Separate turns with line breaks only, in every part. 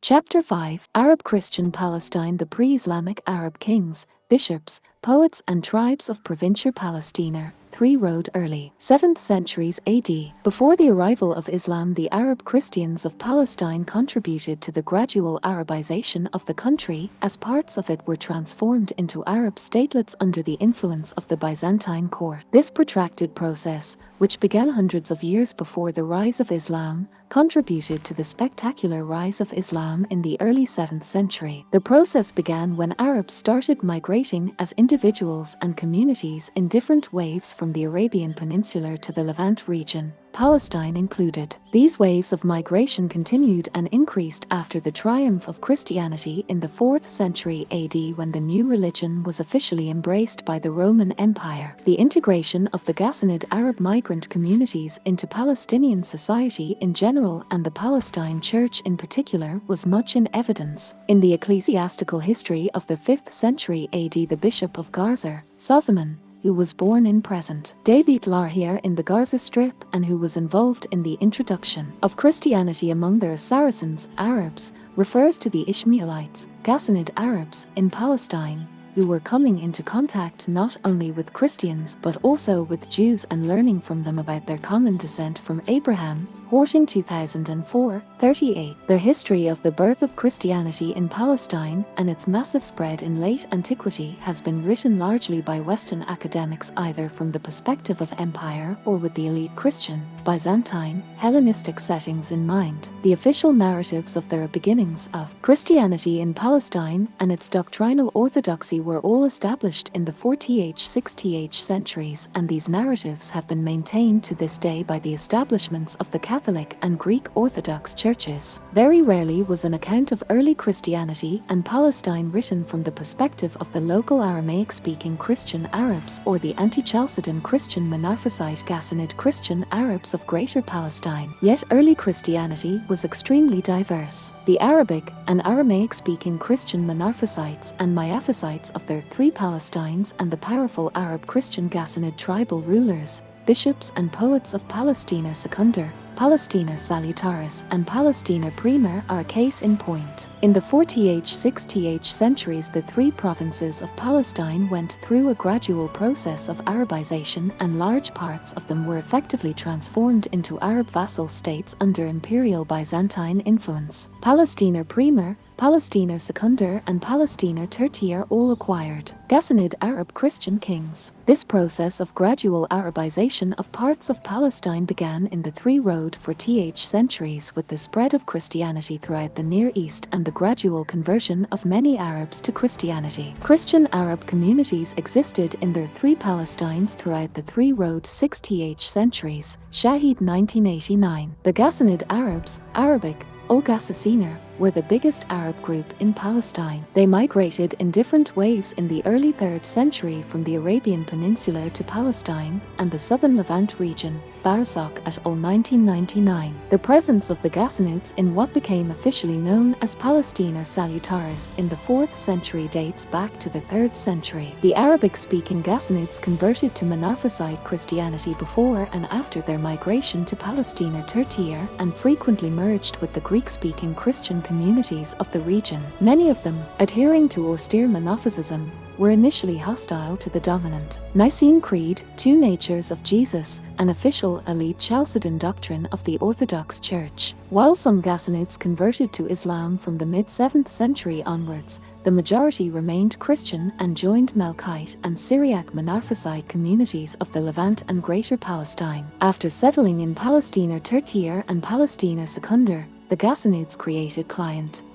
Chapter 5: Arab Christian Palestine. The pre-Islamic Arab kings, bishops, poets and tribes of provincial Palestina. 3 Road early 7th centuries AD. Before the arrival of Islam, the Arab Christians of Palestine contributed to the gradual Arabization of the country, as parts of it were transformed into Arab statelets under the influence of the Byzantine court. This protracted process, which began hundreds of years before the rise of Islam, contributed to the spectacular rise of Islam in the early 7th century. The process began when Arabs started migrating as individuals and communities in different waves from the Arabian Peninsula to the Levant region, Palestine included. These waves of migration continued and increased after the triumph of Christianity in the 4th century AD, when the new religion was officially embraced by the Roman Empire. The integration of the Ghassanid Arab migrant communities into Palestinian society in general and the Palestine Church in particular was much in evidence. In the ecclesiastical history of the 5th century AD, the Bishop of Gaza, Sozomen, who was born in present-day Beit Lahia in the Gaza Strip and who was involved in the introduction of Christianity among the Saracens, Arabs, refers to the Ishmaelites, Ghassanid Arabs, in Palestine, who were coming into contact not only with Christians but also with Jews and learning from them about their common descent from Abraham. Horting 2004, 38. The history of the birth of Christianity in Palestine and its massive spread in late antiquity has been written largely by Western academics, either from the perspective of empire or with the elite Christian, Byzantine, Hellenistic settings in mind. The official narratives of their beginnings of Christianity in Palestine and its doctrinal orthodoxy were all established in the 4th-6th centuries, and these narratives have been maintained to this day by the establishments of the Catholic and Greek Orthodox churches. Very rarely was an account of early Christianity and Palestine written from the perspective of the local Aramaic-speaking Christian Arabs or the anti-Chalcedon Christian Monophysite Ghassanid Christian Arabs of Greater Palestine. Yet early Christianity was extremely diverse. The Arabic and Aramaic-speaking Christian Monophysites and Miaphysites of their 3 Palestines and the powerful Arab Christian Ghassanid tribal rulers, bishops and poets of Palestina Secundar, Palestina Salutaris and Palestina Prima are a case in point. In the 4th-6th centuries, the 3 provinces of Palestine went through a gradual process of Arabization, and large parts of them were effectively transformed into Arab vassal states under imperial Byzantine influence. Palestina Prima, Palestina Secundar and Palestina Tertiary all acquired Ghassanid Arab Christian kings. This process of gradual Arabization of parts of Palestine began in the 3 Road 4th centuries with the spread of Christianity throughout the Near East and the gradual conversion of many Arabs to Christianity. Christian Arab communities existed in their 3 Palestines throughout the 3 Road 6th centuries. Shahid 1989. The Ghassanid Arabs, Arabic, Ul-Ghassasina, were the biggest Arab group in Palestine. They migrated in different waves in the early 3rd century from the Arabian Peninsula to Palestine and the southern Levant region. Barsok et al. 1999. The presence of the Ghassanids in what became officially known as Palestina Salutaris in the 4th century dates back to the 3rd century. The Arabic-speaking Ghassanids converted to Monophysite Christianity before and after their migration to Palestina Tertiary and frequently merged with the Greek-speaking Christian communities of the region. Many of them, adhering to austere Monophysism, were initially hostile to the dominant Nicene Creed, 2 natures of Jesus, an official elite Chalcedon doctrine of the Orthodox Church. While some Ghassanids converted to Islam from the mid-7th century onwards, the majority remained Christian and joined Melkite and Syriac Monophysite communities of the Levant and Greater Palestine. After settling in Palestina Tertiary and Palestina Secundar, the Ghassanids created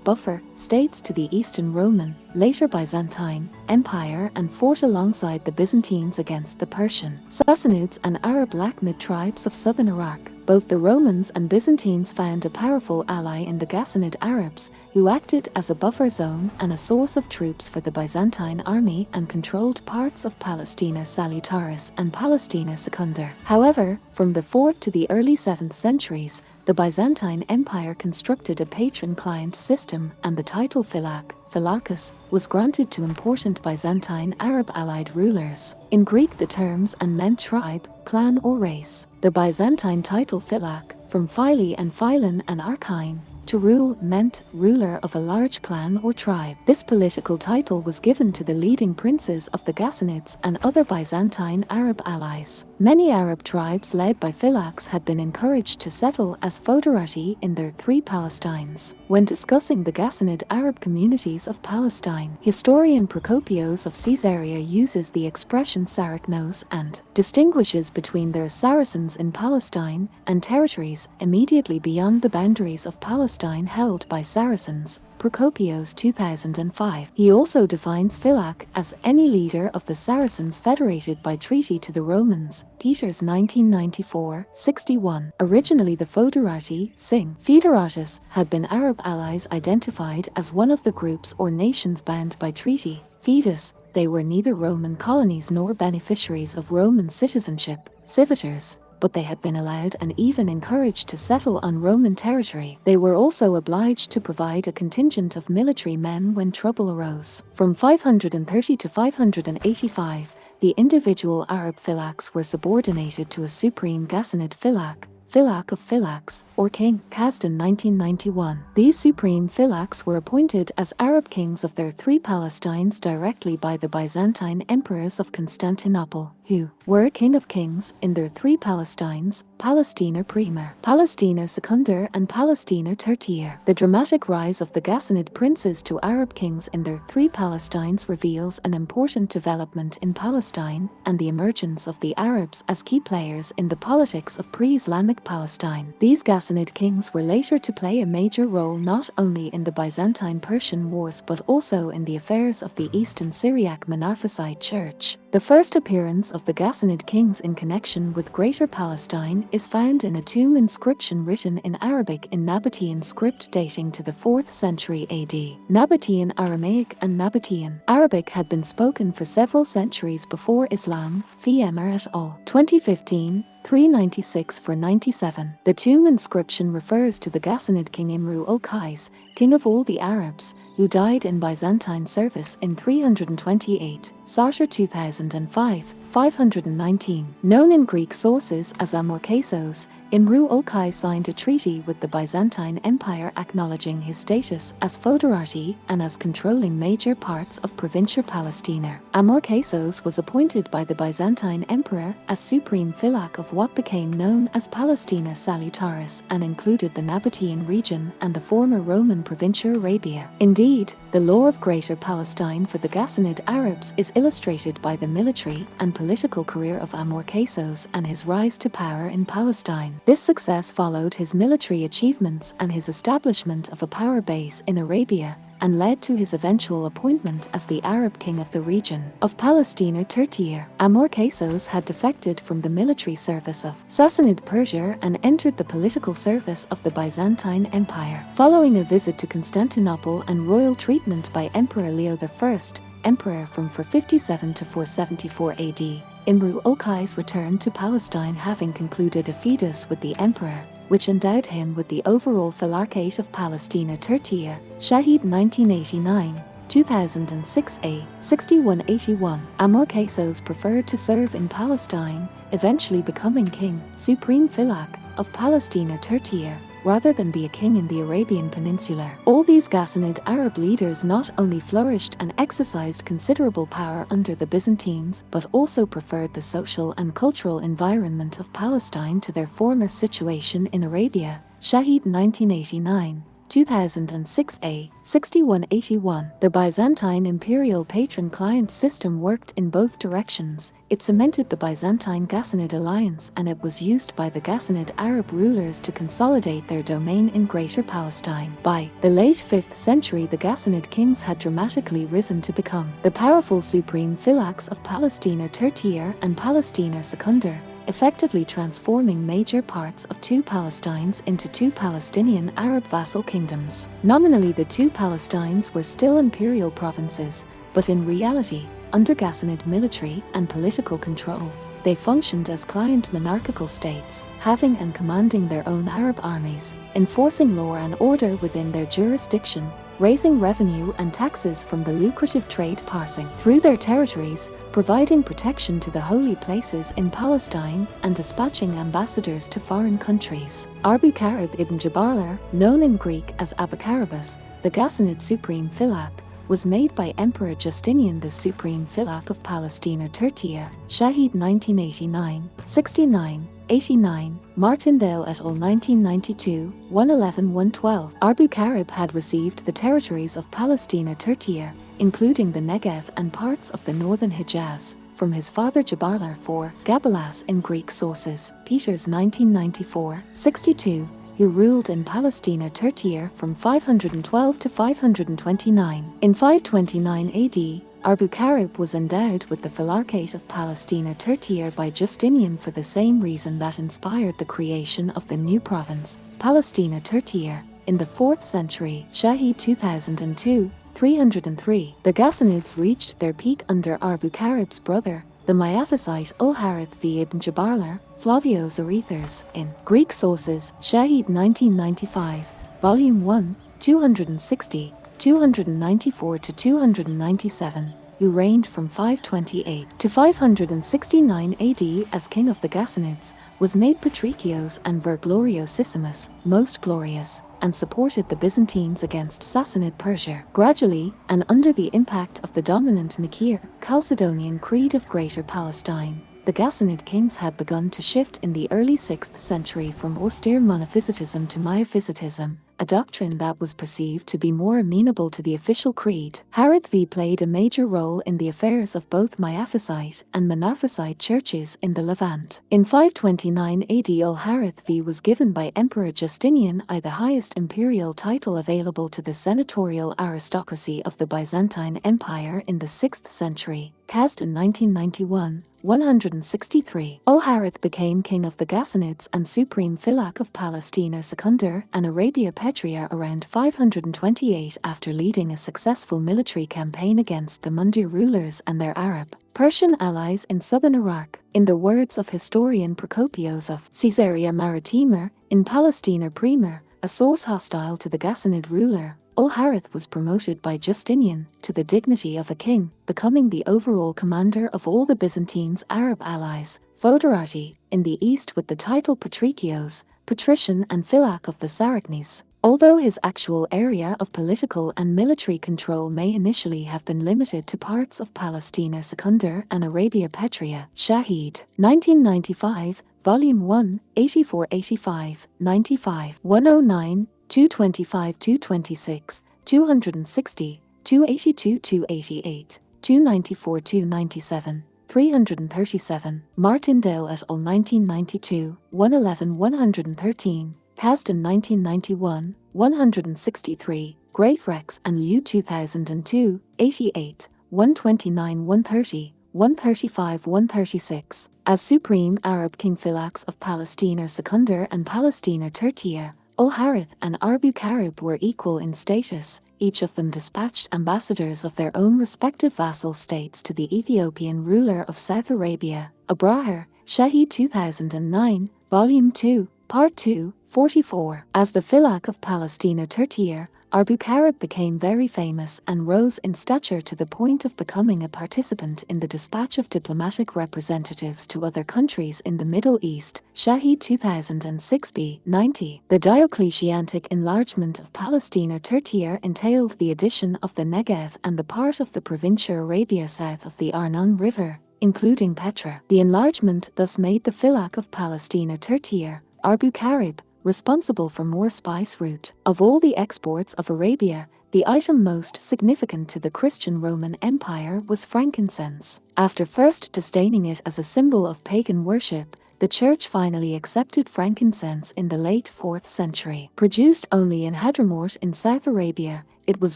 buffer states to the Eastern Roman, later Byzantine, Empire and fought alongside the Byzantines against the Persian Sassanids and Arab Lakhmid tribes of southern Iraq. Both the Romans and Byzantines found a powerful ally in the Ghassanid Arabs, who acted as a buffer zone and a source of troops for the Byzantine army and controlled parts of Palestina Salutaris and Palestina Secundar. However, from the 4th to the early 7th centuries, the Byzantine Empire constructed a patron-client system, and the title Phylakes, was granted to important Byzantine Arab allied rulers. In Greek, the terms and meant tribe, clan or race. The Byzantine title Phylak, from Phyle and Phylon and Archine, To rule meant ruler of a large clan or tribe. This political title was given to the leading princes of the Ghassanids and other Byzantine Arab allies. Many Arab tribes led by philax had been encouraged to settle as foederati in their three Palestines. When discussing the Ghassanid Arab communities of Palestine, historian Procopius of Caesarea uses the expression Sarachnos and distinguishes between their Saracens in Palestine and territories immediately beyond the boundaries of Palestine held by Saracens. Procopius 2005. He also defines philax as any leader of the Saracens federated by treaty to the Romans. Peters 1994-61. Originally the foederati, sing foederatus, had been Arab allies identified as one of the groups or nations bound by treaty. Foedus, they were neither Roman colonies nor beneficiaries of Roman citizenship, civitors, but they had been allowed and even encouraged to settle on Roman territory. They were also obliged to provide a contingent of military men when trouble arose. From 530 to 585, the individual Arab philax were subordinated to a supreme Ghassanid philax of philax, or king, Kasdan 1991. These supreme philax were appointed as Arab kings of their three Palestines directly by the Byzantine emperors of Constantinople, who were king of kings in their three Palestines, Palestina Primer, Palestina Secundar and Palestina Tertiar. The dramatic rise of the Ghassanid princes to Arab kings in their three Palestines reveals an important development in Palestine and the emergence of the Arabs as key players in the politics of pre-Islamic Palestine. These Ghassanid kings were later to play a major role not only in the Byzantine-Persian wars but also in the affairs of the Eastern Syriac Monophysite Church. The first appearance of the Ghassanid kings in connection with Greater Palestine is found in a tomb inscription written in Arabic in Nabatean script dating to the 4th century AD. Nabatean Aramaic and Nabatean Arabic had been spoken for several centuries before Islam. Fiemer et al. 2015. 396-97. The tomb inscription refers to the Ghassanid king Imru ul-Qais, king of all the Arabs, who died in Byzantine service in 328. Sartre 2005. 519. Known in Greek sources as Amorkasos, Imru ul-Qais signed a treaty with the Byzantine Empire acknowledging his status as foederati and as controlling major parts of Provincia Palestina. Amorkasos was appointed by the Byzantine Emperor as supreme philax of what became known as Palestina Salutaris and included the Nabatean region and the former Roman Provincia Arabia. Indeed, the law of Greater Palestine for the Ghassanid Arabs is illustrated by the military and political career of Amorkasos and his rise to power in Palestine. This success followed his military achievements and his establishment of a power base in Arabia, and led to his eventual appointment as the Arab king of the region of Palestina Tertiar. Amorkasos had defected from the military service of Sassanid Persia and entered the political service of the Byzantine Empire. Following a visit to Constantinople and royal treatment by Emperor Leo I, emperor from 457 to 474 AD, Imru ul-Qais returned to Palestine having concluded a fetus with the emperor, which endowed him with the overall Philarchate of Palestina Tertiar. Shahid 1989, 2006a, 6181. Amorkasos preferred to serve in Palestine, eventually becoming king, supreme philax, of Palestina Tertiar, rather than be a king in the Arabian Peninsula. All these Ghassanid Arab leaders not only flourished and exercised considerable power under the Byzantines, but also preferred the social and cultural environment of Palestine to their former situation in Arabia. Shahid 1989, 2006a, 6181. The Byzantine imperial patron-client system worked in both directions. It cemented the Byzantine-Ghassanid alliance and it was used by the Ghassanid Arab rulers to consolidate their domain in Greater Palestine. By the late 5th century, the Ghassanid kings had dramatically risen to become the powerful supreme philax of Palestina Tertiar and Palestina Secundar, effectively transforming major parts of two Palestines into two Palestinian Arab vassal kingdoms. Nominally, the two Palestines were still imperial provinces, but in reality, under Ghassanid military and political control, they functioned as client monarchical states, having and commanding their own Arab armies, enforcing law and order within their jurisdiction, raising revenue and taxes from the lucrative trade passing through their territories, providing protection to the holy places in Palestine, and dispatching ambassadors to foreign countries. Abu-Karib ibn Jabala, known in Greek as Abu-Karibus, the Ghassanid Supreme Phylak, was made by Emperor Justinian the Supreme Phylak of Palestina Tertia, Shahid 1989, 69, 89, Martindale et al. 1992, 111-112. Abu-Karib had received the territories of Palestina Tertia, including the Negev and parts of the northern Hijaz, from his father Jabala IV, Gabalas in Greek sources, Peters 1994, 62, who ruled in Palestina Tertia from 512 to 529. In 529 AD, Abu-Karib was endowed with the Philarchate of Palestina Tertia by Justinian for the same reason that inspired the creation of the new province, Palestina Tertia, in the 4th century, Shahid 2002, 303. The Ghassanids reached their peak under Abu-Karib's brother, the Miaphysite Al-Harith V ibn Jabala, Flavio Zorethers, in Greek sources, Shahid 1995, Volume 1, 260, 294 to 297, who reigned from 528 to 569 AD as king of the Ghassanids, was made Patricios and Ver Gloriosissimus, most glorious, and supported the Byzantines against Sassanid Persia. Gradually, and under the impact of the dominant Nicaea, Chalcedonian creed of Greater Palestine, the Ghassanid kings had begun to shift in the early 6th century from austere monophysitism to miaphysitism, a doctrine that was perceived to be more amenable to the official creed. Harith V played a major role in the affairs of both Miaphysite and Monophysite churches in the Levant. In 529 AD, Al-Harith V was given by Emperor Justinian I the highest imperial title available to the senatorial aristocracy of the Byzantine Empire in the 6th century, cast in 1991. 163. Al-Harith became king of the Ghassanids and supreme Phylak of Palestina Secundar and Arabia Petria around 528 after leading a successful military campaign against the Mundir rulers and their Arab, Persian allies in southern Iraq. In the words of historian Procopios of Caesarea Maritima, in Palestina Primer, a source hostile to the Ghassanid ruler, Al-Harith was promoted by Justinian to the dignity of a king, becoming the overall commander of all the Byzantine's Arab allies, Foederati, in the east with the title Patricios, Patrician and Phylak of the Sarachnes. Although his actual area of political and military control may initially have been limited to parts of Palestina Secundar and Arabia Petria, Shahid, 1995, Volume 1, 84-85, 95, 109, 225, 226, 260, 282, 288, 294, 297, 337. Martindale et al. 1992, 111, 113, cast in 1991, 163, Great Rex and U 2002, 88, 129, 130, 135, 136. As supreme Arab king Phylaks of Palestina Secundar and Palestina Tertia, Al-Harith and Abu-Karib were equal in status. Each of them dispatched ambassadors of their own respective vassal states to the Ethiopian ruler of South Arabia, Abraha, Shahid 2009, Volume 2, Part 2, 44. As the Phylak of Palestina Tertia, Abu-Karib became very famous and rose in stature to the point of becoming a participant in the dispatch of diplomatic representatives to other countries in the Middle East, Shahid 2006 b. 90. The Diocletianic enlargement of Palestina Tertia entailed the addition of the Negev and the part of the Provincia Arabia south of the Arnon River, including Petra. The enlargement thus made the Phylak of Palestina Tertia, Abu-Karib, responsible for more spice route. Of all the exports of Arabia, the item most significant to the Christian Roman Empire was frankincense. After first disdaining it as a symbol of pagan worship, the Church finally accepted frankincense in the late 4th century. Produced only in Hadramaut in South Arabia, it was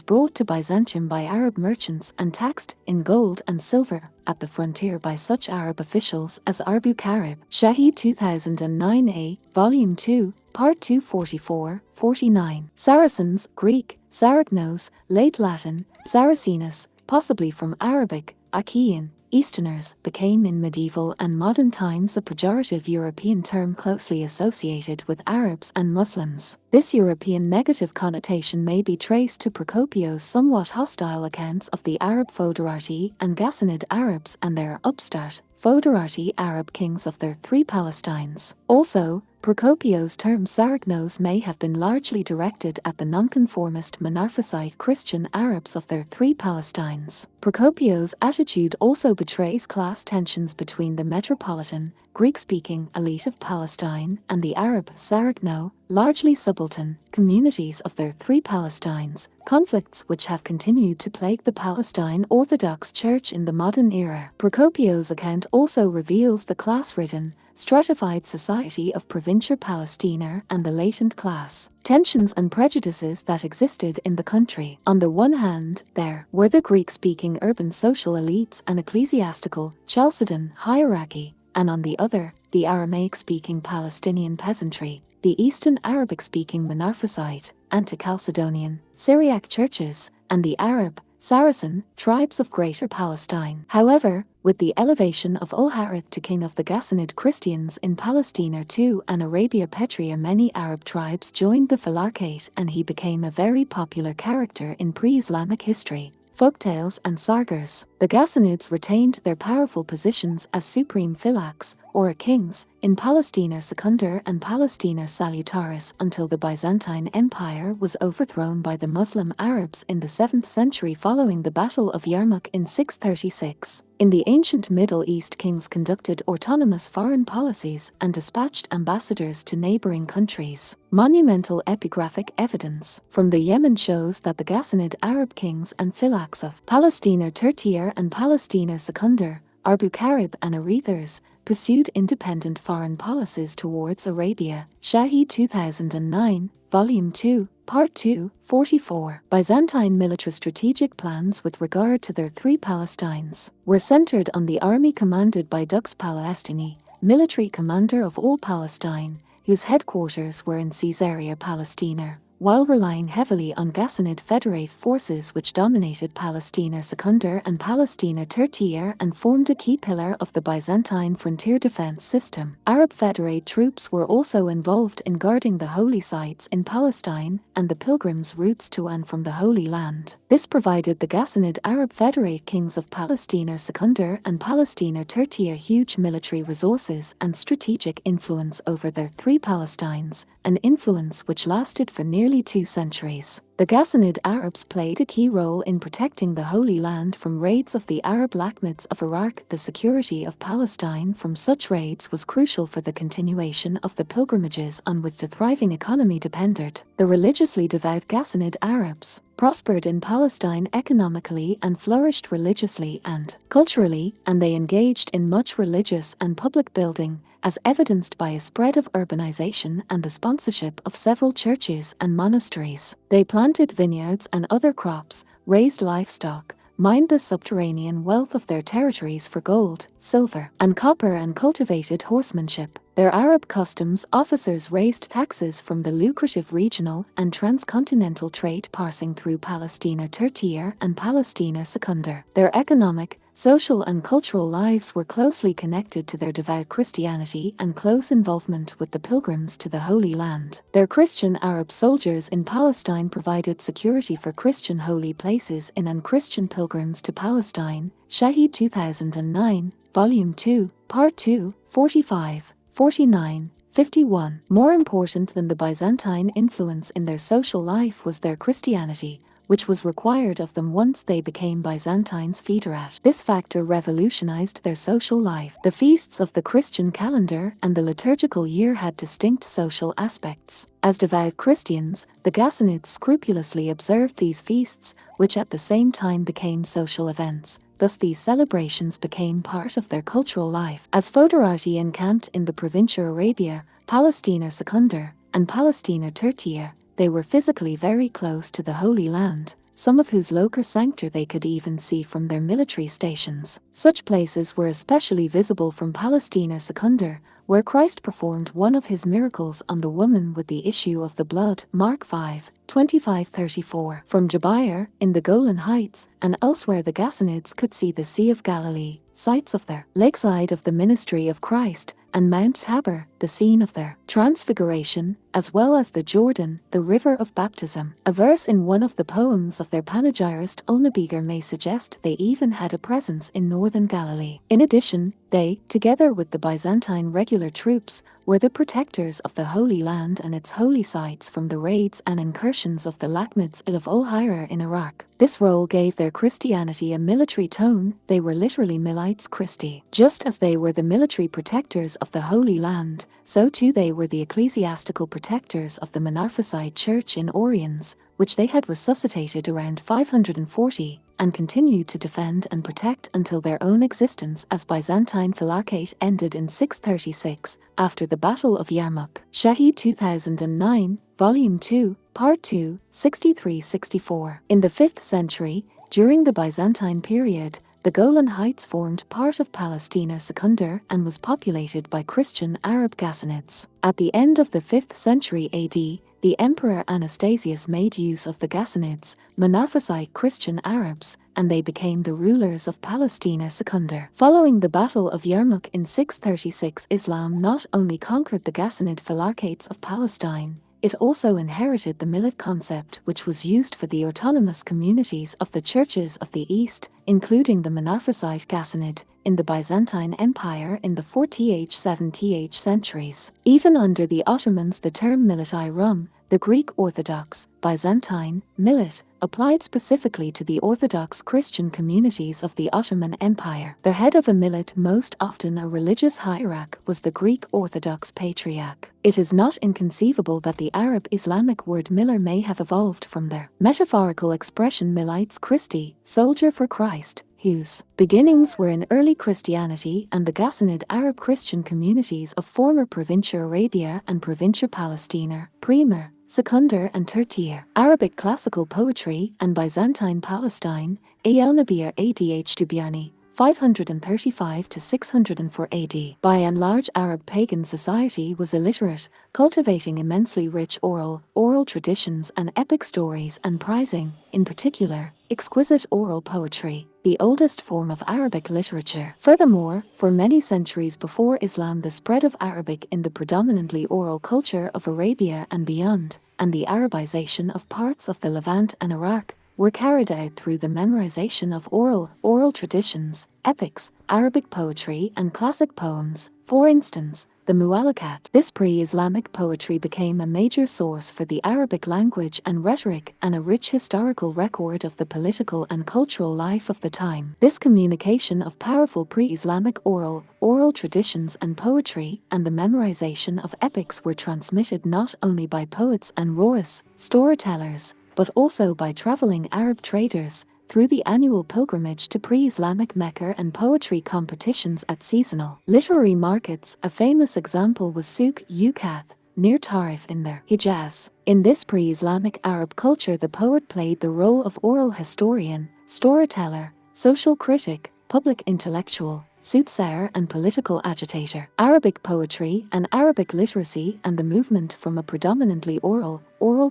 brought to Byzantium by Arab merchants and taxed in gold and silver at the frontier by such Arab officials as Abu-Karib. Shahid 2009a, Volume 2, Part 244, 49. Saracens, Greek, Sarachnos, Late Latin, Saracenus, possibly from Arabic, Achaean, Easterners became in medieval and modern times a pejorative European term closely associated with Arabs and Muslims. This European negative connotation may be traced to Procopio's somewhat hostile accounts of the Arab Foederati and Ghassanid Arabs and their upstart, Foederati Arab kings of their three Palestines. Also, Procopio's term Sarachnos may have been largely directed at the nonconformist Monophysite Christian Arabs of their three Palestines. Procopio's attitude also betrays class tensions between the metropolitan, Greek-speaking elite of Palestine and the Arab Sarachno, largely subaltern, communities of their three Palestines, conflicts which have continued to plague the Palestine Orthodox Church in the modern era. Procopio's account also reveals the class-ridden, stratified society of Provincia Palestina and the latent class tensions and prejudices that existed in the country. On the one hand, there were the Greek-speaking urban social elites and ecclesiastical Chalcedon hierarchy, and on the other, the Aramaic-speaking Palestinian peasantry, the Eastern Arabic-speaking Monophysite, Anti-Chalcedonian, Syriac churches, and the Arab, Saracen tribes of Greater Palestine. However, with the elevation of Ul-Harith to king of the Ghassanid Christians in Palestina II and Arabia Petrea, many Arab tribes joined the Philarchate and he became a very popular character in pre-Islamic history, folktales and sagas. The Ghassanids retained their powerful positions as supreme philax, or kings, in Palestina Secundar and Palestina Salutaris until the Byzantine Empire was overthrown by the Muslim Arabs in the 7th century following the Battle of Yarmouk in 636. In the ancient Middle East, kings conducted autonomous foreign policies and dispatched ambassadors to neighboring countries. Monumental epigraphic evidence from the Yemen shows that the Ghassanid Arab kings and philax of Palestina Tertiar and Palestina Secundar, Arbu-Karib and Arethers, pursued independent foreign policies towards Arabia. Shahi 2009, Volume 2, Part 2, 44. Byzantine military strategic plans with regard to their three Palestines were centered on the army commanded by Dux Palestini, military commander of all Palestine, whose headquarters were in Caesarea Palestina, while relying heavily on Ghassanid Federate forces which dominated Palestina Secundar and Palestina Tertiar and formed a key pillar of the Byzantine frontier defense system. Arab Federate troops were also involved in guarding the holy sites in Palestine and the pilgrims' routes to and from the Holy Land. This provided the Ghassanid Arab Federate kings of Palestina Secundar and Palestina Tertiar huge military resources and strategic influence over their three Palestines, an influence which lasted for nearly 2 centuries. The Ghassanid Arabs played a key role in protecting the Holy Land from raids of the Arab Lakhmids of Iraq. The security of Palestine from such raids was crucial for the continuation of the pilgrimages on which the thriving economy depended. The religiously devout Ghassanid Arabs prospered in Palestine economically and flourished religiously and culturally, and they engaged in much religious and public building, as evidenced by a spread of urbanization and the sponsorship of several churches and monasteries. They planted vineyards and other crops, raised livestock, mined the subterranean wealth of their territories for gold, silver, and copper, and cultivated horsemanship. Their Arab customs officers raised taxes from the lucrative regional and transcontinental trade passing through Palestina Tertiar and Palestina Secundar. Their economic, social and cultural lives were closely connected to their devout Christianity and close involvement with the pilgrims to the Holy Land. Their Christian Arab soldiers in Palestine provided security for Christian holy places in and Christian pilgrims to Palestine. Shahi 2009, Volume 2, Part 2, 45, 49, 51. More important than the Byzantine influence in their social life was their Christianity, which was required of them once they became Byzantine's feederat. This factor revolutionized their social life. The feasts of the Christian calendar and the liturgical year had distinct social aspects. As devout Christians, the Ghassanids scrupulously observed these feasts, which at the same time became social events. Thus these celebrations became part of their cultural life. As Foederati encamped in the Provincia Arabia, Palestina Secundar, and Palestina Tertiar, they were physically very close to the Holy Land, some of whose loci sancta they could even see from their military stations. Such places were especially visible from Palestina Secundar, where Christ performed one of his miracles on the woman with the issue of the blood, Mark 5, 25-34. From Jabair, in the Golan Heights, and elsewhere the Ghassanids could see the Sea of Galilee, sites of their lakeside of the ministry of Christ, and Mount Tabor, the scene of their transfiguration, as well as the Jordan, the river of baptism. A verse in one of the poems of their panegyrist Onabegar may suggest they even had a presence in northern Galilee. In addition, they, together with the Byzantine regular troops, were the protectors of the Holy Land and its holy sites from the raids and incursions of the Lakhmids of al-Hira in Iraq. This role gave their Christianity a military tone. They were literally Milites Christi. Just as they were the military protectors of the Holy Land, so too they were the ecclesiastical protectors of the Monophysite Church in Oriens, which they had resuscitated around 540, and continued to defend and protect until their own existence as Byzantine Phylacate ended in 636, after the Battle of Yarmouk. Shahid 2009, Volume 2, Part 2, 63-64. In the 5th century, during the Byzantine period, the Golan Heights formed part of Palestina Secundar and was populated by Christian Arab Ghassanids. At the end of the 5th century AD, the Emperor Anastasius made use of the Ghassanids, Monophysite Christian Arabs, and they became the rulers of Palestina Secundar. Following the Battle of Yarmouk in 636, Islam not only conquered the Ghassanid Philacates of Palestine, it also inherited the millet concept, which was used for the autonomous communities of the churches of the East, including the Monophysite Ghassanid, in the Byzantine Empire in the 4th-7th centuries. Even under the Ottomans, the term millet rum, the Greek Orthodox, Byzantine, millet, applied specifically to the Orthodox Christian communities of the Ottoman Empire. The head of a millet, most often a religious hierarch, was the Greek Orthodox Patriarch. It is not inconceivable that the Arab Islamic word miller may have evolved from their metaphorical expression Milites Christi, soldier for Christ, whose beginnings were in early Christianity and the Ghassanid Arab Christian communities of former Provincia Arabia and Provincia Palestina, Primer, Secundar and Tertiary. Arabic classical poetry and Byzantine Palestine, Aelnabir Adh Dubiani, 535 to 604 AD. By and large, Arab pagan society was illiterate, cultivating immensely rich oral traditions and epic stories and prizing, in particular, exquisite oral poetry, the oldest form of Arabic literature. Furthermore, for many centuries before Islam, the spread of Arabic in the predominantly oral culture of Arabia and beyond, and the Arabization of parts of the Levant and Iraq, were carried out through the memorization of oral traditions, epics, Arabic poetry and classic poems. For instance, the Mu'allaqat. This pre-Islamic poetry became a major source for the Arabic language and rhetoric and a rich historical record of the political and cultural life of the time. This communication of powerful pre-Islamic oral traditions and poetry and the memorization of epics were transmitted not only by poets and rois, storytellers, but also by traveling Arab traders, through the annual pilgrimage to pre-Islamic Mecca and poetry competitions at seasonal literary markets. A famous example was Souk Yukath, near Tarif in the Hijaz. In this pre-Islamic Arab culture, the poet played the role of oral historian, storyteller, social critic, public intellectual, soothsayer and political agitator. Arabic poetry and Arabic literacy and the movement from a predominantly oral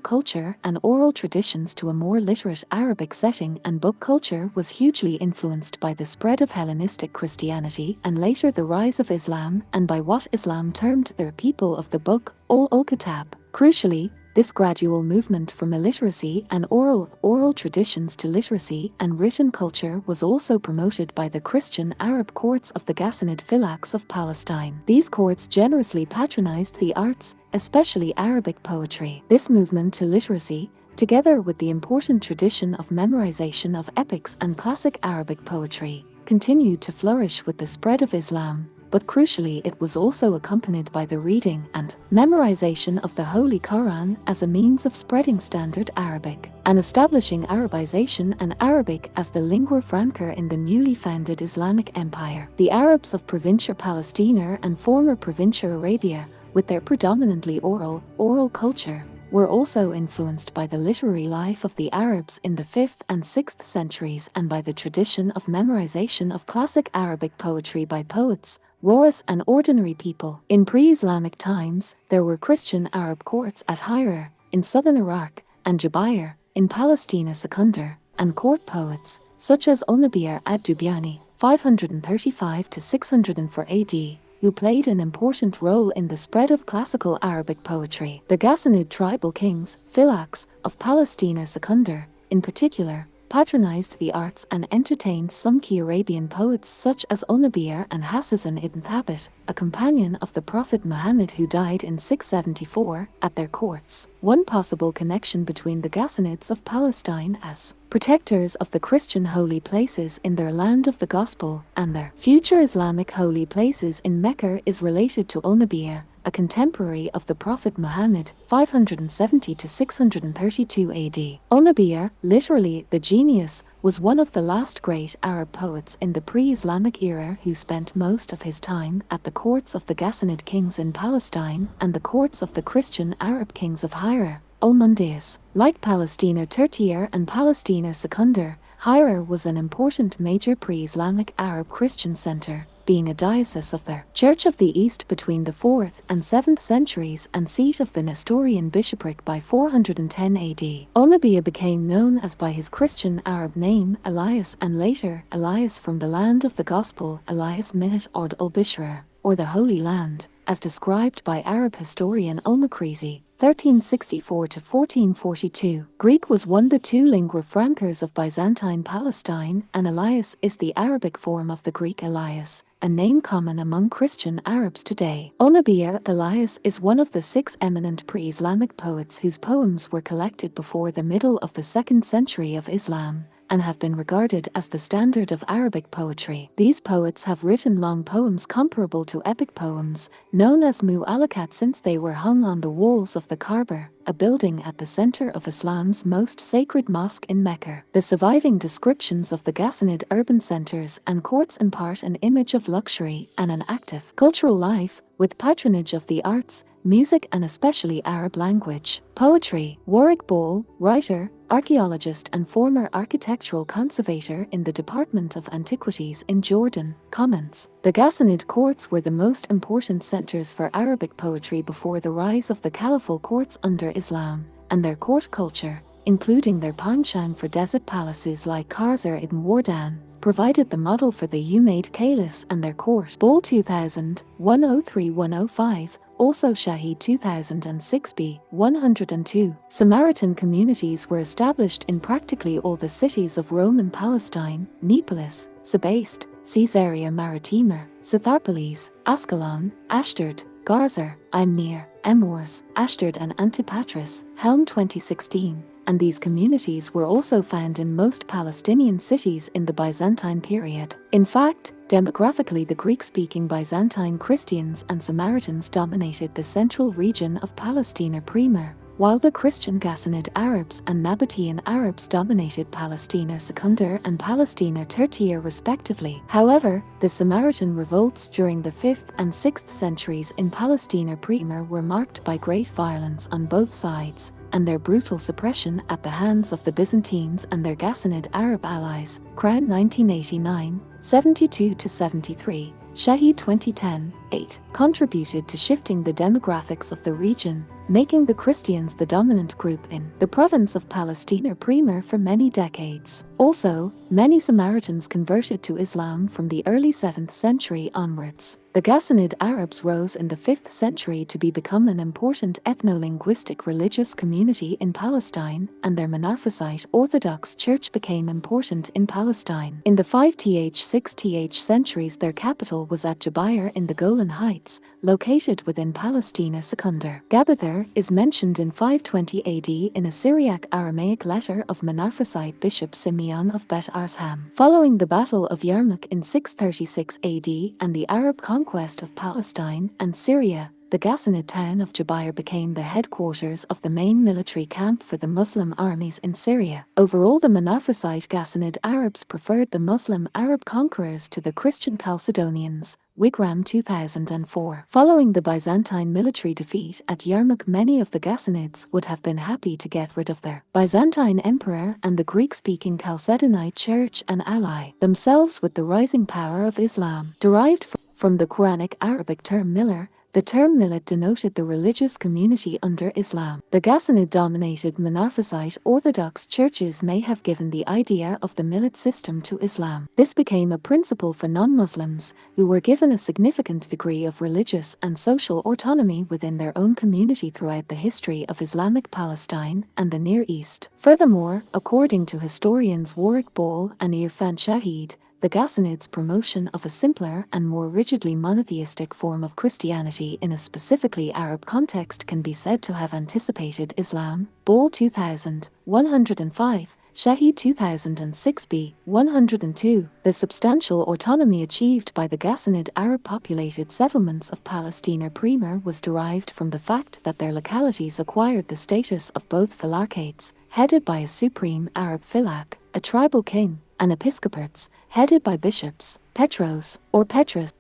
culture and oral traditions to a more literate Arabic setting and book culture was hugely influenced by the spread of Hellenistic Christianity and later the rise of Islam and by what Islam termed their people of the book, al-Kitab. Crucially, this gradual movement from illiteracy and oral traditions to literacy and written culture was also promoted by the Christian Arab courts of the Ghassanid Philax of Palestine. These courts generously patronized the arts, especially Arabic poetry. This movement to literacy, together with the important tradition of memorization of epics and classic Arabic poetry, continued to flourish with the spread of Islam. But crucially, it was also accompanied by the reading and memorization of the Holy Quran as a means of spreading Standard Arabic and establishing Arabization and Arabic as the lingua franca in the newly founded Islamic Empire. The Arabs of Provincia Palestina and former Provincia Arabia, with their predominantly oral culture, were also influenced by the literary life of the Arabs in the 5th and 6th centuries and by the tradition of memorization of classic Arabic poetry by poets, rois and ordinary people. In pre-Islamic times, there were Christian Arab courts at Hira, in southern Iraq, and Jabair, in Palestina Secundar, and court poets, such as Onabir ad-Dubiani, 535 to 604 AD, who played an important role in the spread of classical Arabic poetry. The Ghassanid tribal kings, Philax, of Palestina Secundar, in particular, patronized the arts and entertained some key Arabian poets such as Onabir and Hassazan ibn Thabit, a companion of the Prophet Muhammad who died in 674, at their courts. One possible connection between the Ghassanids of Palestine as protectors of the Christian holy places in their land of the Gospel and their future Islamic holy places in Mecca is related to Onabir, a contemporary of the Prophet Muhammad, 570 to 632 AD. Onabir, literally the genius, was one of the last great Arab poets in the pre-Islamic era who spent most of his time at the courts of the Ghassanid kings in Palestine and the courts of the Christian Arab kings of Hira, Al-Mundeus. Like Palestina Tertiary and Palestina Secundar, Hira was an important major pre-Islamic Arab Christian center, being a diocese of the Church of the East between the 4th and 7th centuries and seat of the Nestorian bishopric by 410 AD. Onabia became known as by his Christian Arab name Elias and later Elias from the land of the Gospel, Elias Minat Ord al-Bishra, or the Holy Land, as described by Arab historian Al-Makrizi, 1364 to 1442. Greek was one of the two lingua francas of Byzantine Palestine, and Elias is the Arabic form of the Greek Elias, a name common among Christian Arabs today. Onabia Elias is one of the 6 eminent pre-Islamic poets whose poems were collected before the middle of the 2nd century of Islam, and have been regarded as the standard of Arabic poetry. These poets have written long poems comparable to epic poems, known as mu'allakat, since they were hung on the walls of the Kaaba, a building at the center of Islam's most sacred mosque in Mecca. The surviving descriptions of the Ghassanid urban centers and courts impart an image of luxury and an active cultural life, with patronage of the arts, music and especially Arab language. Poetry. Warwick Ball, writer, archaeologist and former architectural conservator in the Department of Antiquities in Jordan, comments, "The Ghassanid courts were the most important centers for Arabic poetry before the rise of the caliphal courts under Islam, and their court culture, including their penchant for desert palaces like Karsar ibn Wardan, provided the model for the Umayyad caliphs and their court." Ball 2000, 103-105, also Shahid 2006b, 102. Samaritan communities were established in practically all the cities of Roman Palestine: Neapolis, Sebaste, Caesarea Maritima, Sitharpolis, Ascalon, Ashdod, Gaza, Imnir, Emors, Ashdod and Antipatris, Helm 2016. And these communities were also found in most Palestinian cities in the Byzantine period. In fact, demographically the Greek-speaking Byzantine Christians and Samaritans dominated the central region of Palestina Prima, while the Christian Ghassanid Arabs and Nabatean Arabs dominated Palestina Secundar and Palestina Tertiary respectively. However, the Samaritan revolts during the 5th and 6th centuries in Palestina Prima were marked by great violence on both sides, and their brutal suppression at the hands of the Byzantines and their Ghassanid Arab allies. Crown 1989, 72-73, Shahid 2010, 8, contributed to shifting the demographics of the region, making the Christians the dominant group in the province of Palestina Prima for many decades. Also, many Samaritans converted to Islam from the early 7th century onwards. The Ghassanid Arabs rose in the 5th century to become an important ethno-linguistic religious community in Palestine, and their Monophysite Orthodox Church became important in Palestine. In the 5th-6th centuries their capital was at Jabair in the Golan Heights, located within Palestina Secundar. Gabather is mentioned in 520 AD in a Syriac-Aramaic letter of Monophysite Bishop Simeon of Bet Arsham. Following the Battle of Yarmouk in 636 AD and the Arab conquest of Palestine and Syria, the Ghassanid town of Jabair became the headquarters of the main military camp for the Muslim armies in Syria. Overall, the Monophysite Ghassanid Arabs preferred the Muslim Arab conquerors to the Christian Chalcedonians. Wigram 2004. Following the Byzantine military defeat at Yarmouk, many of the Ghassanids would have been happy to get rid of their Byzantine emperor and the Greek-speaking Chalcedonite church and ally themselves with the rising power of Islam. Derived from the Quranic Arabic term miller, The term millet denoted the religious community under Islam. The Ghassanid-dominated Monophysite Orthodox churches may have given the idea of the millet system to Islam. This became a principle for non-Muslims, who were given a significant degree of religious and social autonomy within their own community throughout the history of Islamic Palestine and the Near East. Furthermore, according to historians Warwick Ball and Irfan Shahid, the Ghassanids' promotion of a simpler and more rigidly monotheistic form of Christianity in a specifically Arab context can be said to have anticipated Islam. Ball 2105, Shahid 2006b, 102. The substantial autonomy achieved by the Ghassanid Arab-populated settlements of Palestina Premier was derived from the fact that their localities acquired the status of both philarchates, headed by a supreme Arab phylak, a tribal king, and episcopates, headed by bishops, petros, or petrus,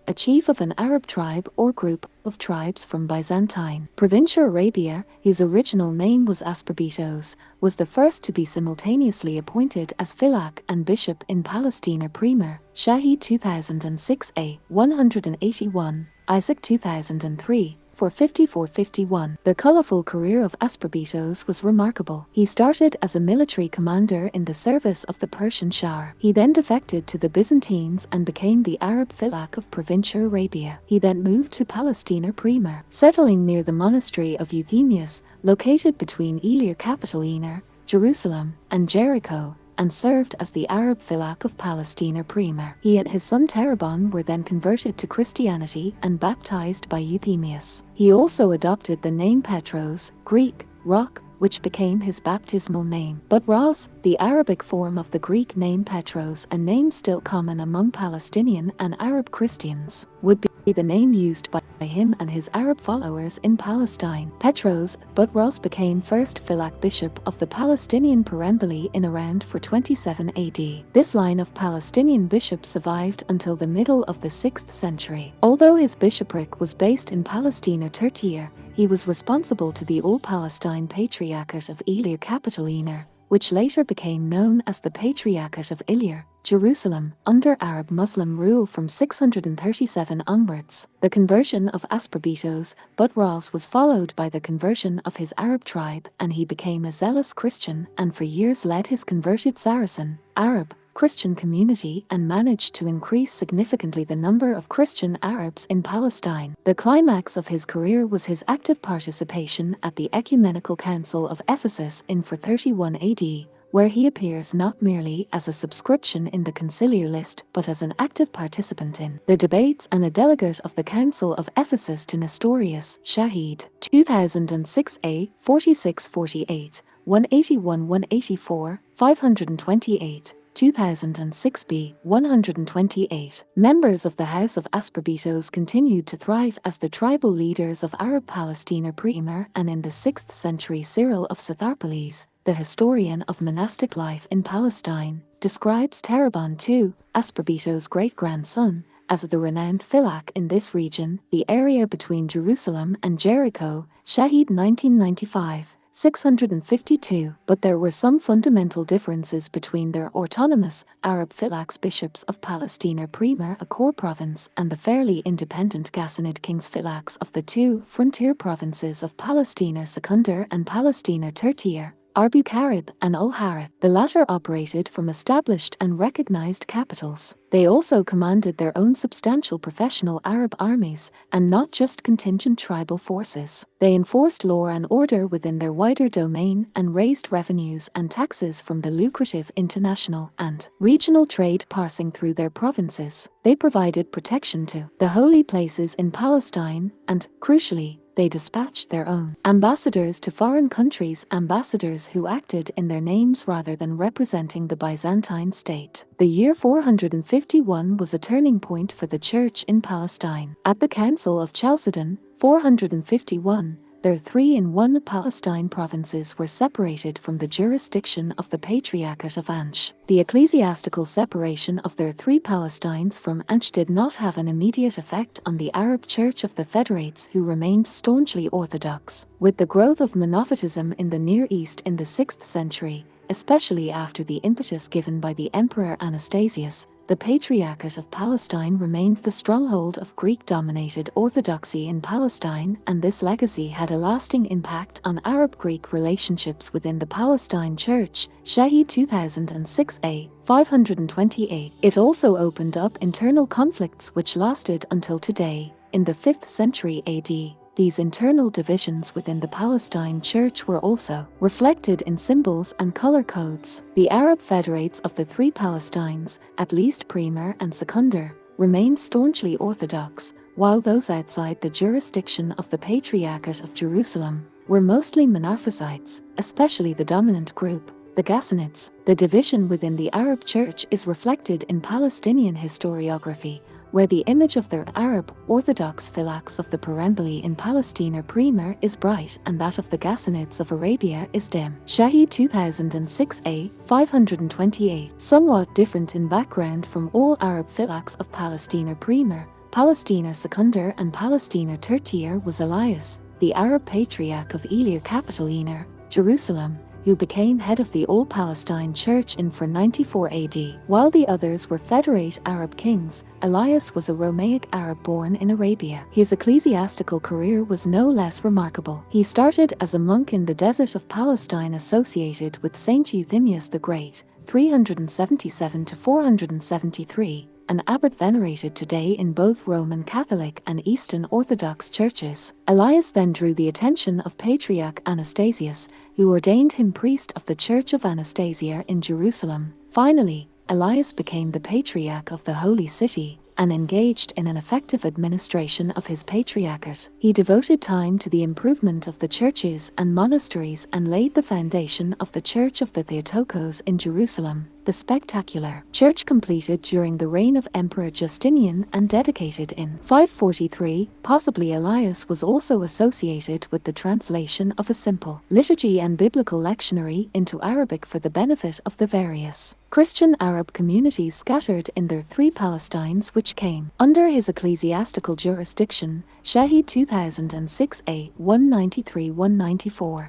a chief of an Arab tribe or group of tribes from Byzantine. Provincia Arabia, whose original name was Asperbetos, was the first to be simultaneously appointed as phylak and bishop in Palestina Premier. Shahid 2006a, 181, Isaac 2003. For 54-51, the colorful career of Asperbetos was remarkable. He started as a military commander in the service of the Persian Shah. He then defected to the Byzantines and became the Arab phylak of Provincia Arabia. He then moved to Palestina Premier, settling near the monastery of Euthemius, located between Elir Capitoline, Jerusalem, and Jericho, and served as the Arab phylak of Palestina Premier. He and his son Terabon were then converted to Christianity and baptized by Euthemius. He also adopted the name Petros, Greek, rock, which became his baptismal name. But Ros, the Arabic form of the Greek name Petros, a name still common among Palestinian and Arab Christians, would be the name used by him and his Arab followers in Palestine. Petros, but Ros became first phylak bishop of the Palestinian Peremboli in around 427 AD. This line of Palestinian bishops survived until the middle of the 6th century. Although his bishopric was based in Palestina Tertia, he was responsible to the All-Palestine Patriarchate of Elir Capitoline, which later became known as the Patriarchate of Ilir, Jerusalem, under Arab Muslim rule from 637 onwards. The conversion of Asperbetos, but Ros, was followed by the conversion of his Arab tribe, and he became a zealous Christian and for years led his converted Saracen, Arab, Christian community and managed to increase significantly the number of Christian Arabs in Palestine. The climax of his career was his active participation at the Ecumenical Council of Ephesus in 431 AD, where he appears not merely as a subscription in the conciliar list but as an active participant in the debates and a delegate of the Council of Ephesus to Nestorius. Shahid 2006a, 46-48, 181-184, 528. 2006b, 128. Members of the House of Asperbetos continued to thrive as the tribal leaders of Arab Palestina Premier, and in the 6th century Cyril of Satharpolis, the historian of monastic life in Palestine, describes Terabon II, Asperbetos' great-grandson, as the renowned phylak in this region, the area between Jerusalem and Jericho. Shahid 1995. 652, but there were some fundamental differences between their autonomous Arab phylaks bishops of Palestina Premier, a core province, and the fairly independent Ghassanid kings phylaks of the two frontier provinces of Palestina Secundar and Palestina Tertiar, Arbu Karib and Ul Harith. The latter operated from established and recognized capitals. They also commanded their own substantial professional Arab armies, and not just contingent tribal forces. They enforced law and order within their wider domain and raised revenues and taxes from the lucrative international and regional trade passing through their provinces. They provided protection to the holy places in Palestine and, crucially, they dispatched their own ambassadors to foreign countries, ambassadors who acted in their names rather than representing the Byzantine state. The year 451 was a turning point for the Church in Palestine. At the Council of Chalcedon, 451, their 3-in-1 Palestine provinces were separated from the jurisdiction of the Patriarchate of Ansh. The ecclesiastical separation of their 3 Palestines from Ansh did not have an immediate effect on the Arab Church of the Federates, who remained staunchly Orthodox. With the growth of Monophysitism in the Near East in the 6th century, especially after the impetus given by the Emperor Anastasius, the Patriarchate of Palestine remained the stronghold of Greek-dominated Orthodoxy in Palestine, and this legacy had a lasting impact on Arab-Greek relationships within the Palestine Church. Shehi 2006a, 528. It also opened up internal conflicts which lasted until today, in the 5th century AD. These internal divisions within the Palestine Church were also reflected in symbols and color codes. The Arab federates of the three Palestines, at least Premier and Secundar, remained staunchly Orthodox, while those outside the jurisdiction of the Patriarchate of Jerusalem were mostly Monophysites, especially the dominant group, the Ghassanids. The division within the Arab Church is reflected in Palestinian historiography, where the image of the Arab Orthodox phylax of the Peremboli in Palestina Premier is bright and that of the Ghassanids of Arabia is dim. Shehi 2006a, 528. Somewhat different in background from all Arab phylax of Palestina Premier, Palestina Secundar and Palestina Tertiar was Elias, the Arab Patriarch of Elia Capitolina, Jerusalem, who became head of the All-Palestine Church in 494 AD. While the others were Federate Arab kings, Elias was a Romaic Arab born in Arabia. His ecclesiastical career was no less remarkable. He started as a monk in the desert of Palestine associated with Saint Euthemius the Great, 377 to 473, an abbot venerated today in both Roman Catholic and Eastern Orthodox churches. Elias then drew the attention of Patriarch Anastasius, who ordained him priest of the Church of Anastasia in Jerusalem. Finally, Elias became the Patriarch of the Holy City and engaged in an effective administration of his patriarchate. He devoted time to the improvement of the churches and monasteries and laid the foundation of the Church of the Theotokos in Jerusalem, the spectacular church completed during the reign of Emperor Justinian and dedicated in 543. Possibly Elias was also associated with the translation of a simple liturgy and biblical lectionary into Arabic for the benefit of the various Christian Arab communities scattered in their three Palestines which came under his ecclesiastical jurisdiction. Shehi 2006a, 193-194.